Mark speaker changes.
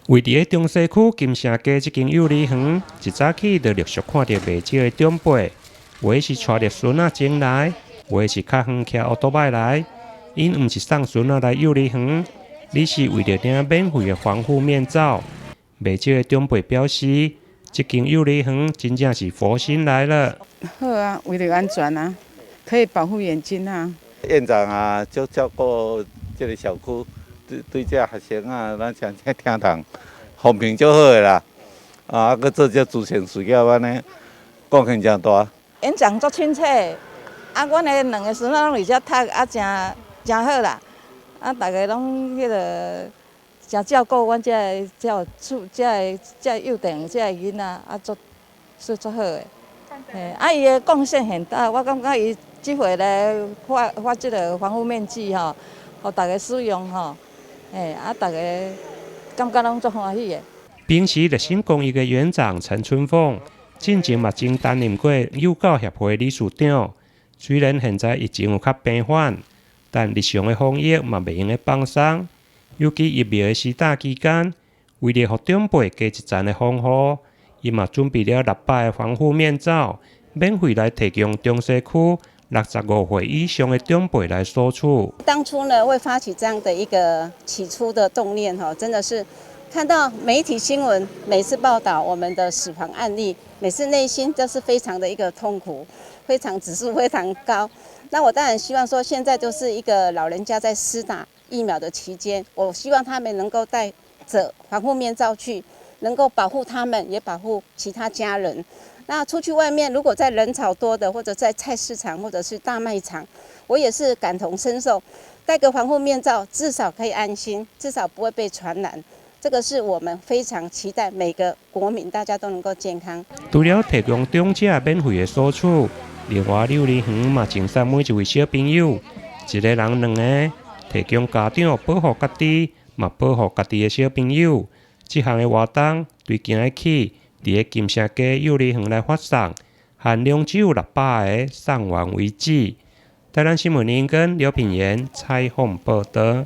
Speaker 1: 位伫中西区金城街这间幼儿园，一早起就陆续看到袂少的长辈，有的是带着孙仔前来，有的是较远骑奥多摆来。因毋是送孙仔来幼儿园，而是为了领免费的防护面罩。袂少的长辈表示，这间幼儿园真正是佛心来了。
Speaker 2: 好啊，为了安全啊，可以保护眼睛啊。
Speaker 3: 院长啊，就照顾这个小区。对这学生啊，咱像这听堂风评就好个啦，啊，佮做这慈善事业安尼，贡献真大。
Speaker 4: 院长足亲切，啊，阮的两个孙仔拢伫遮读，啊，真好啦，啊，大家拢迄个真照顾阮遮个幼童遮个囡仔，啊，足好个。嘿，啊，伊的贡献很大，我感觉伊即回来发即个防护面具吼，互大家使用吼。大家感觉拢足欢喜的。
Speaker 1: 平时热心公益的园长陈春凤，之前嘛曾担任过幼教协会理事长。虽然现在疫情有较平缓，但日常的防疫嘛袂用的放松。尤其疫苗的施打期间，为了互长辈加一层的防护，伊嘛准备了600个防护面罩，免费来提供中西区65岁以上的长辈来索取。
Speaker 5: 当初呢，会发起这样的一个起初的动念哈，真的是看到媒体新闻每次报道我们的死亡案例，每次内心都是非常的一个痛苦，非常指数非常高。那我当然希望说，现在就是一个老人家在施打疫苗的期间，我希望他们能够带着防护面罩去，能够保护他们，也保护其他家人。那出去外面，如果在人潮多的，或者在菜市场，或者是大卖场，我也是感同身受，戴个防护面罩，至少可以安心，至少不会被传染。这个是我们非常期待每个国民大家都能够健康。
Speaker 1: 除了提供长者免费的索取，另外幼儿园嘛赠送每一位小朋友一个人2个，提供家长保护家己，嘛保护家己的小朋友。这项的活动对今日起，伫个金城街幼儿园来发送，限量只有600个，送完为止。台南新闻林跟刘品言采访报道。